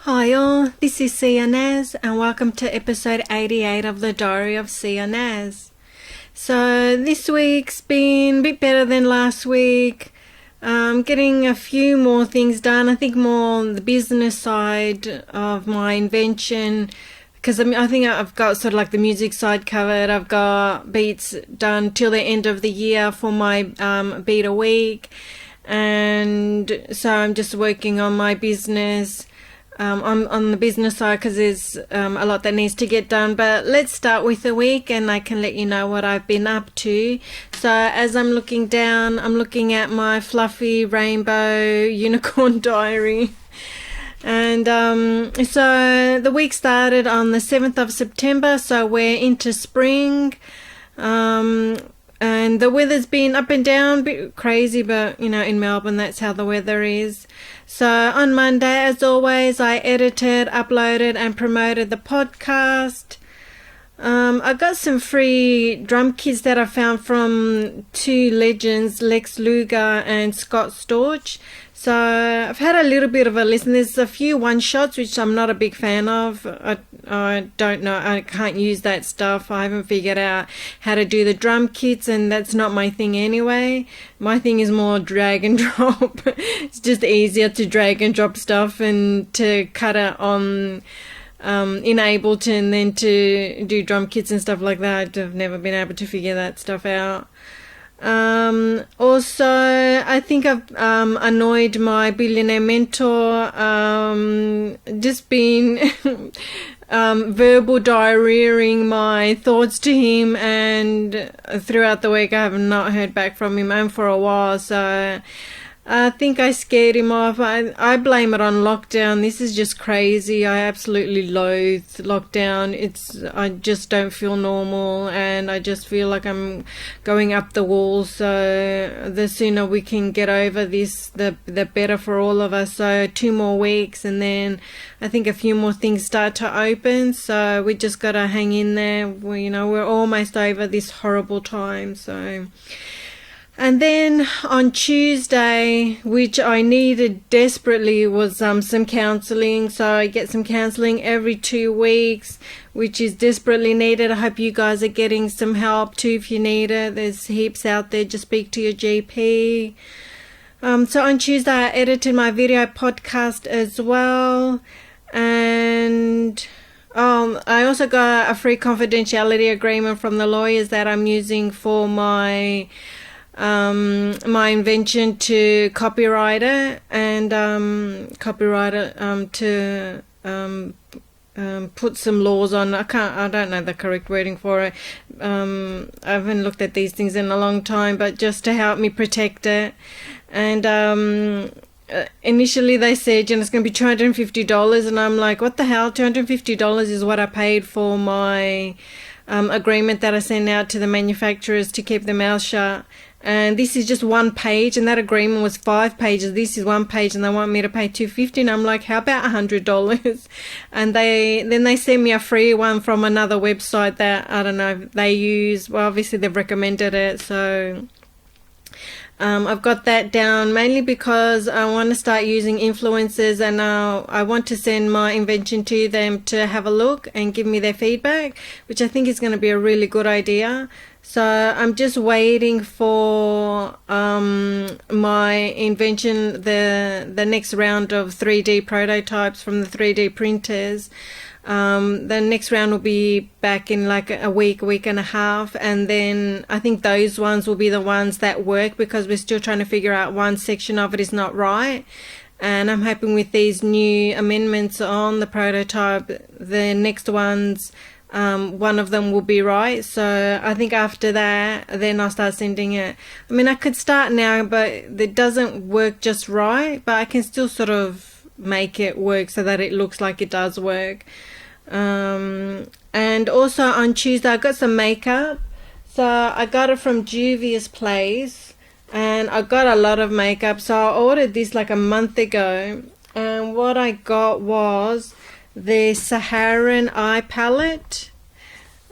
Hi all, this is Sia Naz and welcome to episode 88 of the Diary of Sia Naz. So this week's been a bit better than last week. Getting a few more things done. I think more on the business side of my invention, because I think I've got sort of like the music side covered. I've got beats done till the end of the year for my beat a week, and so I'm just working on my business. I'm on the business side because there's a lot that needs to get done. But let's start with the week and I can let you know what I've been up to. So as I'm looking down, I'm looking at my fluffy rainbow unicorn diary. And so the week started on the 7th of September, so we're into spring. And the weather's been up and down, a bit crazy, but you know, in Melbourne that's how the weather is. So on Monday, as always, I edited, uploaded and promoted the podcast. I got some free drum kits that I found from two legends, Lex Luger and Scott Storch. So I've had a little bit of a listen. There's a few one-shots which I'm not a big fan of. I don't know. I can't use that stuff. I haven't figured out how to do the drum kits, and that's not my thing anyway. My thing is more drag and drop. It's just easier to drag and drop stuff and to cut it on in Ableton than to do drum kits and stuff like that. I've never been able to figure that stuff out. Also, I think I've annoyed my billionaire mentor, just been verbal diarrheaing my thoughts to him, and throughout the week I have not heard back from him and for a while, so I think I scared him off. I blame it on lockdown. This is just crazy. I absolutely loathe lockdown. I just don't feel normal, and I just feel like I'm going up the wall. So the sooner we can get over this, the better for all of us. So 2 more weeks, and then I think a few more things start to open. So we just got to hang in there. We're almost over this horrible time. So. And then on Tuesday, which I needed desperately, was some counselling. So I get some counselling every 2 weeks, which is desperately needed. I hope you guys are getting some help too if you need it. There's heaps out there. Just speak to your GP. So on Tuesday, I edited my video podcast as well. And I also got a free confidentiality agreement from the lawyers that I'm using for my invention to copyright it, and to put some laws on. I don't know the correct wording for it. I haven't looked at these things in a long time, but just to help me protect it. And initially they said, it's going to be $250, and I'm like, what the hell? $250 is what I paid for my agreement that I sent out to the manufacturers to keep their mouth shut. And this is just 1 page, and that agreement was 5 pages. This is 1 page, and they want me to pay $250, and I'm like, how about $100? And then they sent me a free one from another website that I don't know if they use. Well, obviously they've recommended it, so I've got that down mainly because I want to start using influencers, and I want to send my invention to them to have a look and give me their feedback, which I think is going to be a really good idea. So I'm just waiting for my invention, the next round of 3D prototypes from the 3D printers. The next round will be back in like a week and a half, and then I think those ones will be the ones that work, because we're still trying to figure out one section of it is not right. And I'm hoping with these new amendments on the prototype, the next ones, one of them will be right. So I think after that, then I'll start sending it. I mean, I could start now, but it doesn't work just right, but I can still sort of make it work so that it looks like it does work. And also on Tuesday I got some makeup. So I got it from Juvia's place, and I got a lot of makeup. So I ordered this like a month ago, and what I got was the Saharan eye palette.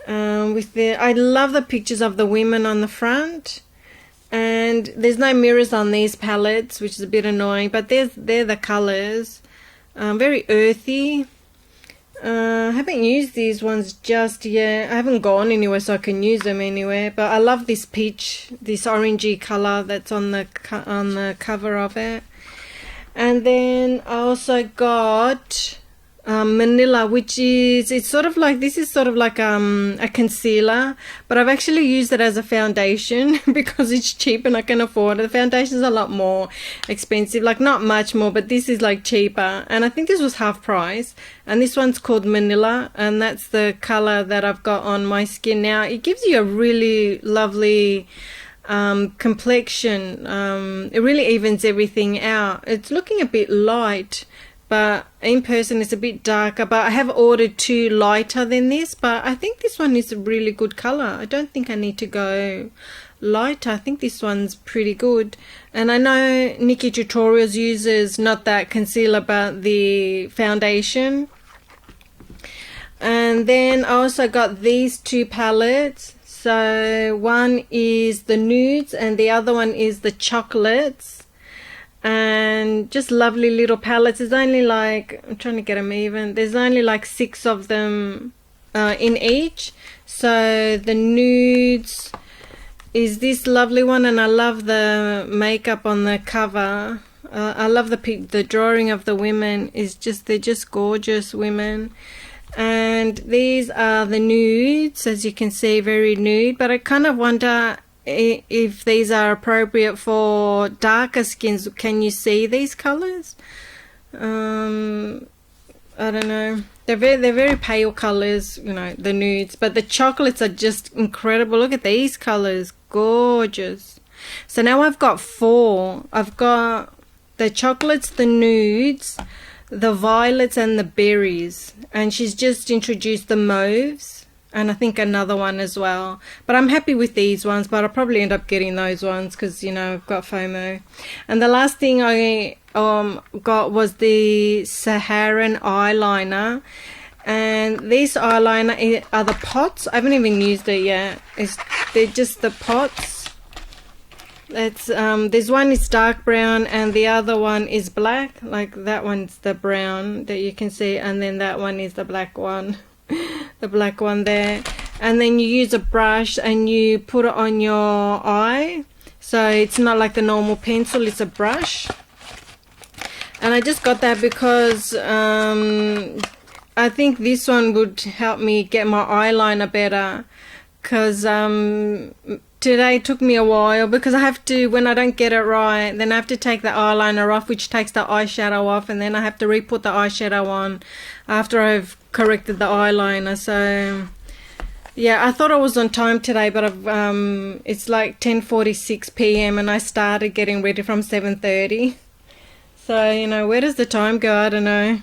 I love the pictures of the women on the front, and there's no mirrors on these palettes, which is a bit annoying, but they're the colors. very earthy. I haven't used these ones just yet. I haven't gone anywhere so I can use them anywhere. But I love this peach, this orangey color that's on the cover of it. And then I also got Manila, which is, it's sort of like, this is sort of like a concealer, but I've actually used it as a foundation because it's cheap and I can afford it. The foundation's a lot more expensive, like not much more, but this is like cheaper, and I think this was half price. And this one's called Manila, and that's the color that I've got on my skin now. It gives you a really lovely complexion. It really evens everything out. It's looking a bit light, but in person it's a bit darker. But I have ordered two lighter than this, but I think this one is a really good color. I don't think I need to go lighter. I think this one's pretty good. And I know Nikkie Tutorials uses not that concealer but the foundation. And then I also got these two palettes. So one is the nudes and the other one is the chocolates. And just lovely little palettes. There's only like, I'm trying to get them even, there's only like 6 of them in each. So the nudes is this lovely one, and I love the makeup on the cover. I love the drawing of the women. Is just, they're just gorgeous women. And these are the nudes, as you can see, very nude, but I kind of wonder if these are appropriate for darker skins. Can you see these colors? I don't know. They're very pale colors, you know, the nudes, but the chocolates are just incredible. Look at these colors, gorgeous. So now I've got 4. I've got the chocolates, the nudes, the violets, and the berries. And she's just introduced the mauves, and I think another one as well. But I'm happy with these ones, but I'll probably end up getting those ones because, you know, I've got FOMO. And the last thing I got was the Saharan eyeliner. And these eyeliner are the pots. I haven't even used it yet. They're just the pots. It's there's one is dark brown and the other one is black. Like that one's the brown that you can see, and then that one is the black one. The black one there. And then you use a brush and you put it on your eye, so it's not like the normal pencil, it's a brush. And I just got that because I think this one would help me get my eyeliner better, because today took me a while, because I have to, when I don't get it right, then I have to take the eyeliner off, which takes the eyeshadow off, and then I have to re-put the eyeshadow on after I've corrected the eyeliner. So yeah, I thought I was on time today, but it's like 10:46 p.m. and I started getting ready from 7:30. So, you know, where does the time go? I don't know.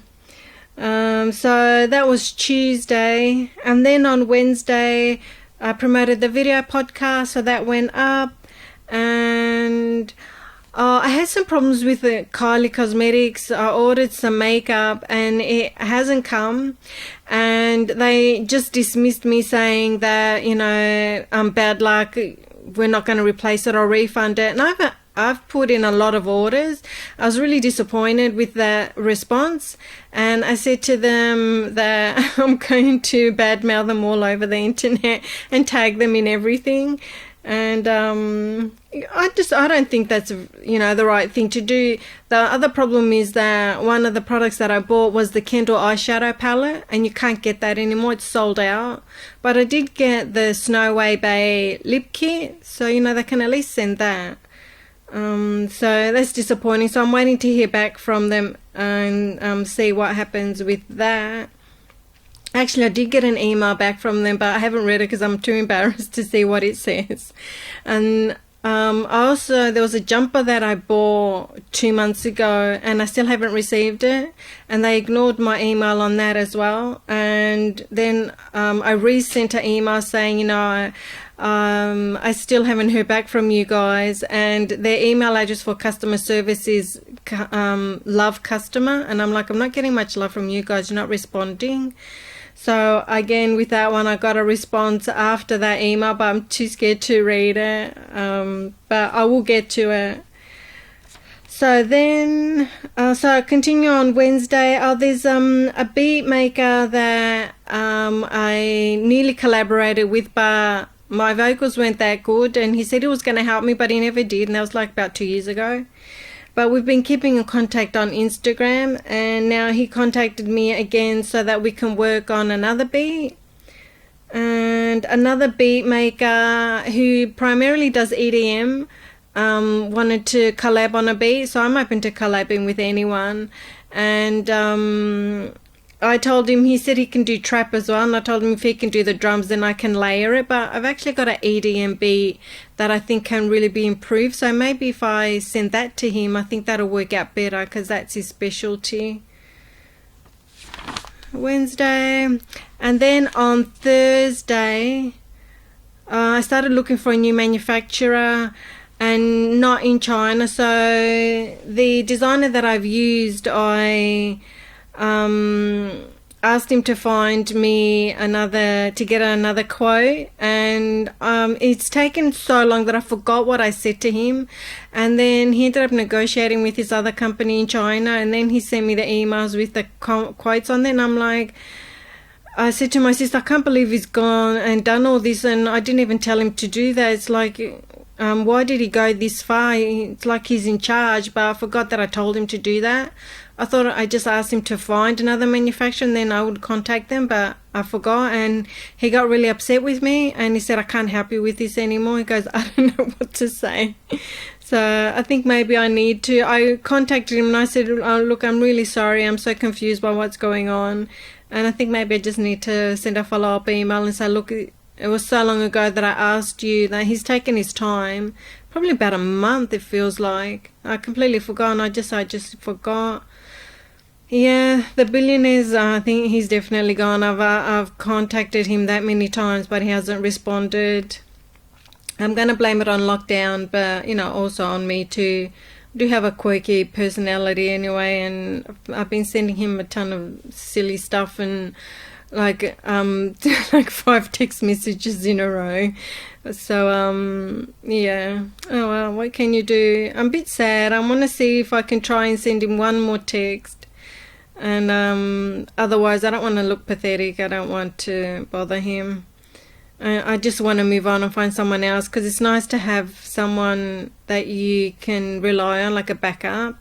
So that was Tuesday, and then on Wednesday I promoted the video podcast, so that went up. And I had some problems with the Kylie Cosmetics. I ordered some makeup and it hasn't come, and they just dismissed me saying that, you know, bad luck, we're not going to replace it or refund it. And I've put in a lot of orders. I was really disappointed with that response, and I said to them that I'm going to badmouth them all over the internet and tag them in everything. And I don't think that's, you know, the right thing to do. The other problem is that one of the products that I bought was the Kendall eyeshadow palette, and you can't get that anymore, it's sold out. But I did get the Snow Way Bay lip kit, so, you know, they can at least send that. So that's disappointing. So I'm waiting to hear back from them and see what happens with that. Actually, I did get an email back from them, but I haven't read it because I'm too embarrassed to see what it says. And also, there was a jumper that I bought 2 months ago, and I still haven't received it. And they ignored my email on that as well. And then I resent an email saying, you know, I still haven't heard back from you guys, and their email address for customer service is love customer, and I'm like, I'm not getting much love from you guys, you're not responding. So again, with that one, I got a response after that email, but I'm too scared to read it, but I will get to it. So then, so I continue on Wednesday. Oh, there's a beat maker that I nearly collaborated with, but my vocals weren't that good, and he said he was going to help me, but he never did, and that was like about 2 years ago. But we've been keeping in contact on Instagram, and now he contacted me again so that we can work on another beat. And another beat maker who primarily does EDM wanted to collab on a beat, so I'm open to collabing with anyone. And I told him, he said he can do trap as well, and I told him if he can do the drums then I can layer it. But I've actually got an EDM beat that I think can really be improved, so maybe if I send that to him, I think that'll work out better because that's his specialty. Wednesday. And then on Thursday I started looking for a new manufacturer, and not in China. So the designer that I've used, I asked him to find me to get another quote, and it's taken so long that I forgot what I said to him. And then he ended up negotiating with his other company in China, and then he sent me the emails with the quotes on there, and I'm like, I said to my sister, I can't believe he's gone and done all this, and I didn't even tell him to do that. It's like, why did he go this far? It's like he's in charge, but I forgot that I told him to do that. I thought I just asked him to find another manufacturer and then I would contact them, but I forgot, and he got really upset with me, and he said, I can't help you with this anymore. He goes, I don't know what to say. So I think maybe I need to. I contacted him and I said, oh, look, I'm really sorry. I'm so confused by what's going on. And I think maybe I just need to send a follow-up email and say, look, it was so long ago that I asked you. That he's taken his time, probably about a month it feels like. I completely forgot, and I just forgot. Yeah, the billionaires, I think he's definitely gone. I've contacted him that many times, but he hasn't responded. I'm going to blame it on lockdown, but, you know, also on me too. I do have a quirky personality anyway, and I've been sending him a ton of silly stuff and like 5 text messages in a row. So yeah, oh well, what can you do? I'm a bit sad. I want to see if I can try and send him one more text, and otherwise I don't want to look pathetic. I don't want to bother him. I just want to move on and find someone else, because it's nice to have someone that you can rely on, like a backup.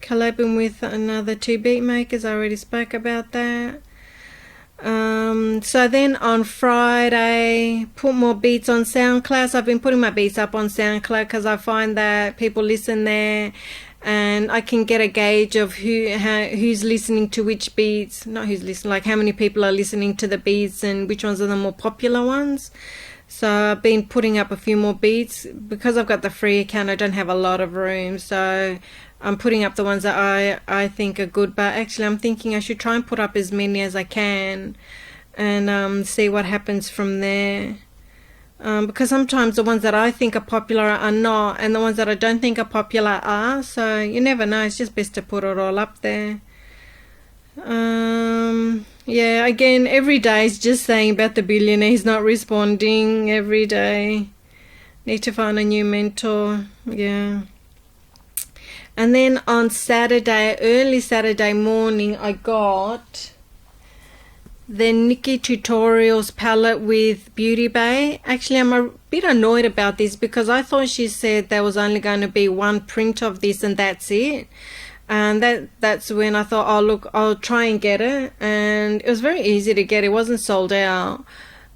Collabing with another 2 beat makers, I already spoke about that. So then on Friday, put more beats on SoundCloud. So I've been putting my beats up on SoundCloud because I find that people listen there, and I can get a gauge of who's listening to which beats. Not who's listening, like how many people are listening to the beats and which ones are the more popular ones. So I've been putting up a few more beats. Because I've got the free account, I don't have a lot of room, so I'm putting up the ones that I think are good. But actually I'm thinking I should try and put up as many as I can and see what happens from there. Because sometimes the ones that I think are popular are not, and the ones that I don't think are popular are. So you never know. It's just best to put it all up there. Yeah, again, every day is just saying about the billionaire. He's not responding every day. Need to find a new mentor. Yeah. And then on Saturday, early Saturday morning, I got the Nikkie Tutorials palette with Beauty Bay. Actually, I'm a bit annoyed about this because I thought she said there was only going to be one print of this and that's it. And that's when I thought, oh look, I'll try and get it. And it was very easy to get. It wasn't sold out.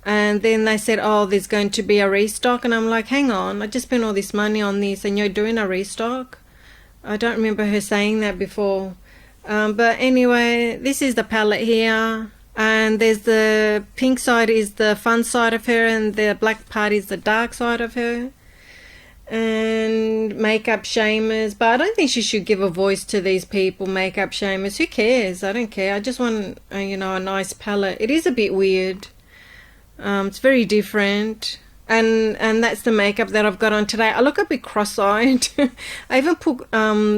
And then they said, oh, there's going to be a restock. And I'm like, hang on, I just spent all this money on this and you're doing a restock? I don't remember her saying that before. But anyway, this is the palette here. And there's the pink side is the fun side of her, and the black part is the dark side of her. And makeup shamers, but I don't think she should give a voice to these people, makeup shamers. Who cares? I don't care. I just want you know, a nice palette. It is a bit weird. It's very different. And that's the makeup that I've got on today. I look a bit cross-eyed. I even put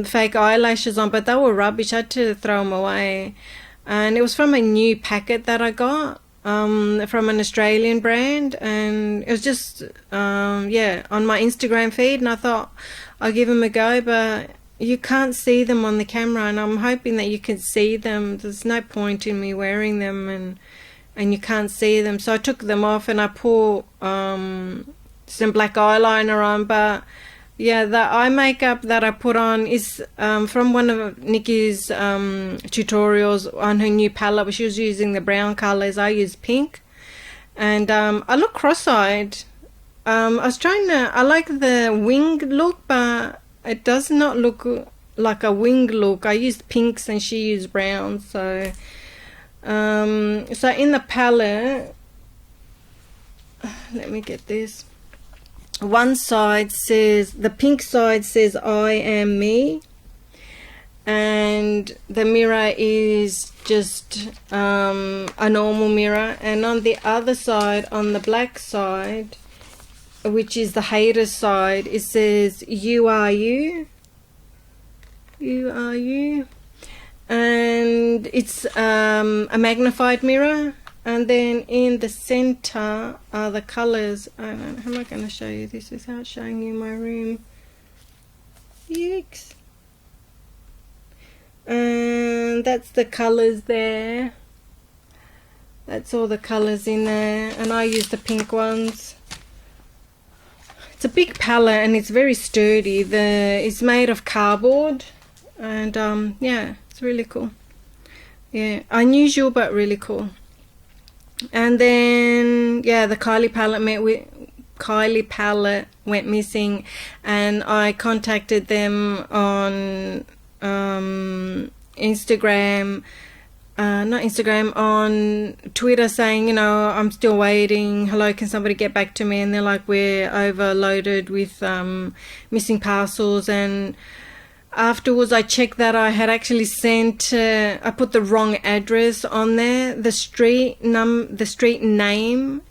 fake eyelashes on, but they were rubbish. I had to throw them away. And it was from a new packet that I got. from an Australian brand, and it was just yeah, on my Instagram feed, and I thought I'll give them a go, but you can't see them on the camera, and I'm hoping that you can see them. There's no point in me wearing them and you can't see them. So I took them off and I put some black eyeliner on, but yeah, the eye makeup that I put on is from one of Nikkie's tutorials on her new palette, where she was using the brown colors. I used pink, and I look cross-eyed. I was trying to, I like the wing look, but it does not look like a wing look. I used pinks and she used browns. So so in the palette, let me get this. One side says, the pink side says I am me, and the mirror is just a normal mirror, and on the other side, on the black side, which is the hater side, it says you are you, you are you, and it's a magnified mirror. And then in the center are the colors. I don't know, how am I going to show you this without showing you my room? Yikes. And that's the colors there. That's all the colors in there. And I use the pink ones. It's a big palette and it's very sturdy. It's made of cardboard. And yeah, it's really cool. Yeah, unusual but really cool. And then yeah, the Kylie palette went missing, and I contacted them on Instagram, not Instagram, on Twitter, saying, you know, I'm still waiting, hello, can somebody get back to me? And they're like, we're overloaded with missing parcels. And afterwards I checked that I had actually sent I put the wrong address on there. The street name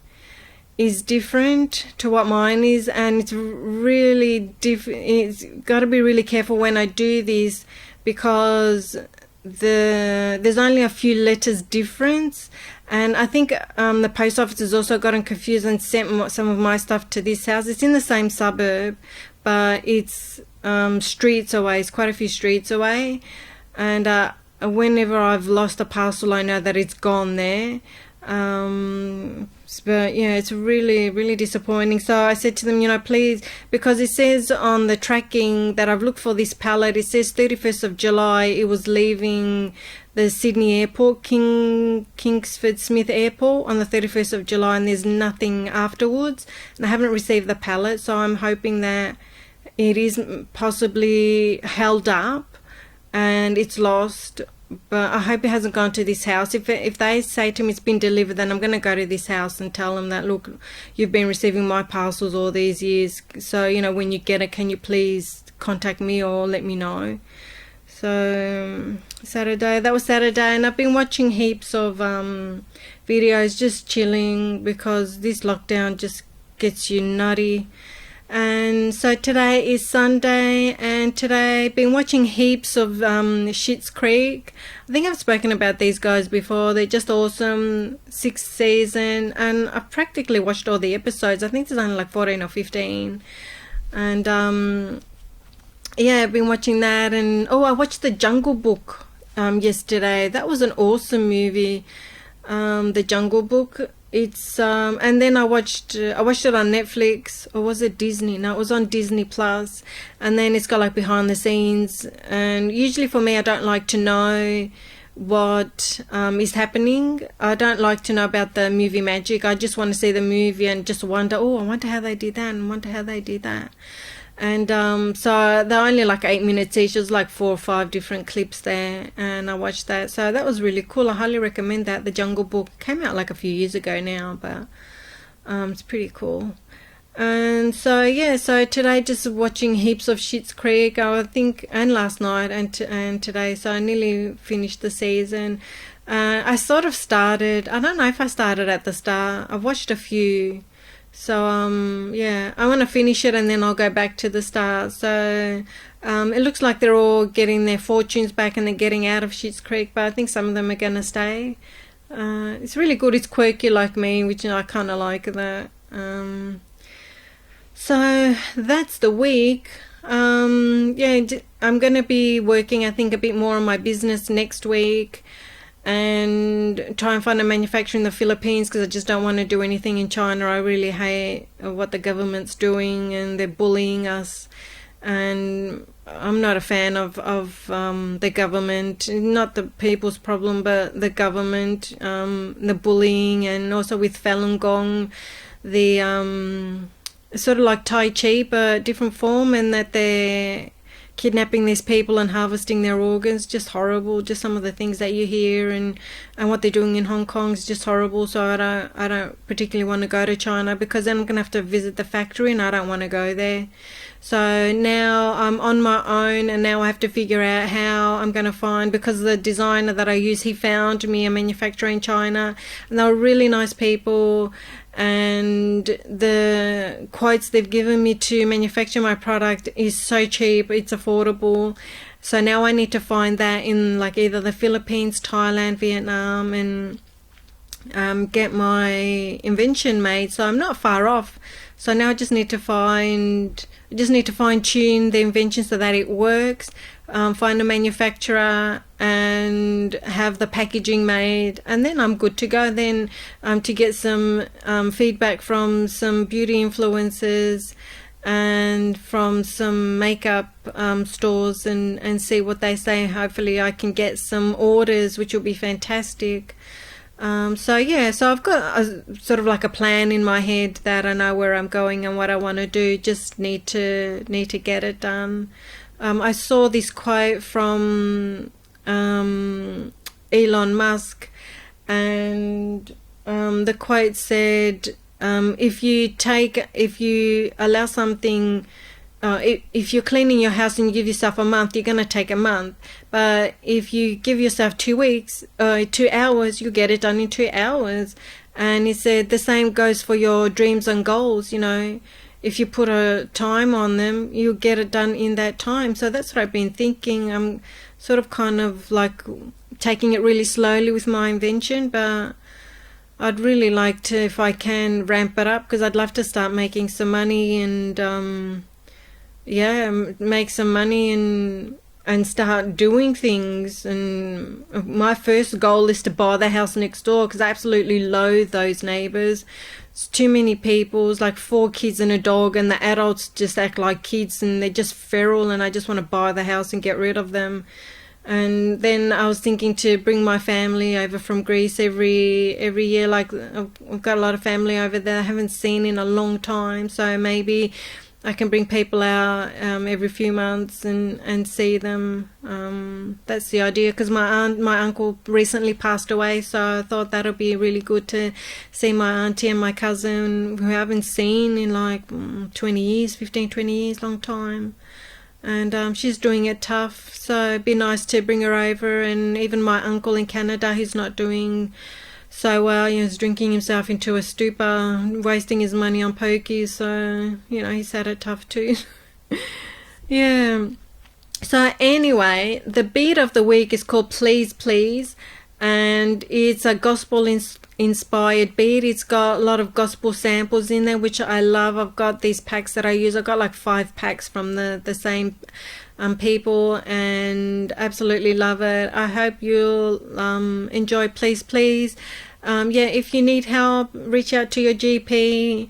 is different to what mine is, and it's really it's got to be really careful when I do this, because there's only a few letters difference, and I think the post office has also gotten confused and sent some of my stuff to this house. It's in the same suburb, but it's streets away. It's quite a few streets away, and whenever I've lost a parcel, I know that it's gone there. But yeah, it's really disappointing. So I said to them, you know, please, because it says on the tracking that I've looked for this pallet, it says 31st of July it was leaving the Sydney airport, Kingsford Smith airport, on the 31st of July, and there's nothing afterwards, and I haven't received the pallet. So I'm hoping that it is possibly held up and it's lost, but I hope it hasn't gone to this house. If they say to me it's been delivered, then I'm going to go to this house and tell them that, look, you've been receiving my parcels all these years, so, you know, when you get it, can you please contact me or let me know? So that was Saturday, and I've been watching heaps of videos, just chilling, because this lockdown just gets you nutty. And so today is Sunday, and today I've been watching heaps of Schitts Creek. I think I've spoken about these guys before. They're just awesome. 6th season, and I've practically watched all the episodes. I think there's only like 14 or 15. And yeah, I've been watching that. And I watched The Jungle Book yesterday. That was an awesome movie. The Jungle Book. It's and then I watched it on Netflix, or was it Disney? No, it was on Disney Plus. And then it's got like behind the scenes, and usually for me, I don't like to know what is happening. I don't like to know about the movie magic. I just want to see the movie and just wonder, I wonder how they did that, and wonder how they did that. And so they're only like 8 minutes each. There's like 4 or 5 different clips there, and I watched that. So that was really cool. I highly recommend that. The Jungle Book came out like a few years ago now, but it's pretty cool. And so yeah, so today just watching heaps of Schitts Creek, I think, and last night and today. So I nearly finished the season. I sort of started, I don't know if I started at the start. I've watched a few. So yeah, I want to finish it and then I'll go back to the start. So it looks like they're all getting their fortunes back and they're getting out of Schitts Creek, but I think some of them are going to stay. It's really good. It's quirky like me, which I kind of like that. So that's the week. Yeah, I'm going to be working, I think, a bit more on my business next week and try and find a manufacturer in the Philippines, because I just don't want to do anything in China. I really hate what the government's doing, and they're bullying us. And I'm not a fan of the government. Not the people's problem, but the government, the bullying, and also with Falun Gong, the sort of like Tai Chi, but different form, and that they're kidnapping these people and harvesting their organs. Just horrible. Just some of the things that you hear, and what they're doing in Hong Kong is just horrible. So I don't particularly want to go to China, because then I'm gonna have to visit the factory, and I don't want to go there. So now I'm on my own, and now I have to figure out how I'm going to find, because the designer that I use, he found me a manufacturer in China, and they were really nice people, and the quotes they've given me to manufacture my product is so cheap, it's affordable. So now I need to find that in like either the Philippines, Thailand, Vietnam, and get my invention made. So I'm not far off. So now I just need to fine tune the invention so that it works, find a manufacturer, and have the packaging made, and then I'm good to go. Then to get some feedback from some beauty influencers and from some makeup stores, and see what they say. Hopefully I can get some orders, which will be fantastic. So I've got a sort of like a plan in my head that I know where I'm going and what I want to do. Just need to get it done. I saw this quote from Elon Musk, and the quote said, if you allow something, if you're cleaning your house and you give yourself a month, you're going to take a month. But if you give yourself 2 weeks, 2 hours, you'll get it done in 2 hours. And he said the same goes for your dreams and goals. You know, if you put a time on them, you'll get it done in that time. So that's what I've been thinking. I'm sort of kind of like taking it really slowly with my invention, but I'd really like to, if I can, ramp it up, because I'd love to start making some money and make some money and start doing things. And my first goal is to buy the house next door, because I absolutely loathe those neighbors. It's too many people. It's like 4 kids and a dog, and the adults just act like kids, and they're just feral, and I just want to buy the house and get rid of them. And then I was thinking to bring my family over from Greece every year. Like, I've got a lot of family over there I haven't seen in a long time, so maybe I can bring people out every few months and see them. That's the idea, because my uncle recently passed away, so I thought that'll be really good to see my auntie and my cousin, who I haven't seen in like 20 years, 15, 20 years, long time. And she's doing it tough, so it'd be nice to bring her over. And even my uncle in Canada, who's not doing so well, he's drinking himself into a stupor, wasting his money on pokies, so he's had it tough too. Yeah. So anyway, the beat of the week is called Please Please, and it's a gospel inspired beat. It's got a lot of gospel samples in there, which I love. I've got these packs that I use. I've got like 5 packs from the same people, and absolutely love it. I hope you'll enjoy Please Please. If you need help, reach out to your GP.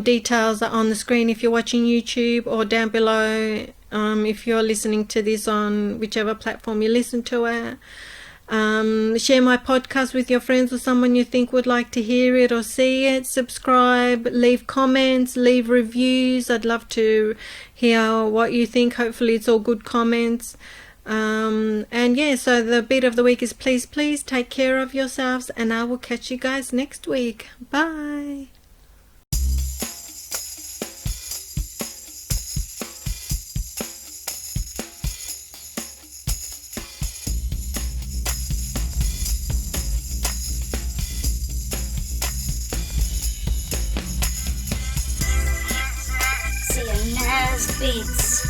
Details are on the screen if you're watching YouTube, or down below if you're listening to this on whichever platform you listen to it. Share my podcast with your friends or someone you think would like to hear it or see it. Subscribe, leave comments, leave reviews. I'd love to hear what you think. Hopefully it's all good comments. So the beat of the week is Please Please. Take care of yourselves, and I will catch you guys next week. Bye. Beats.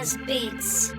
billionaires beats.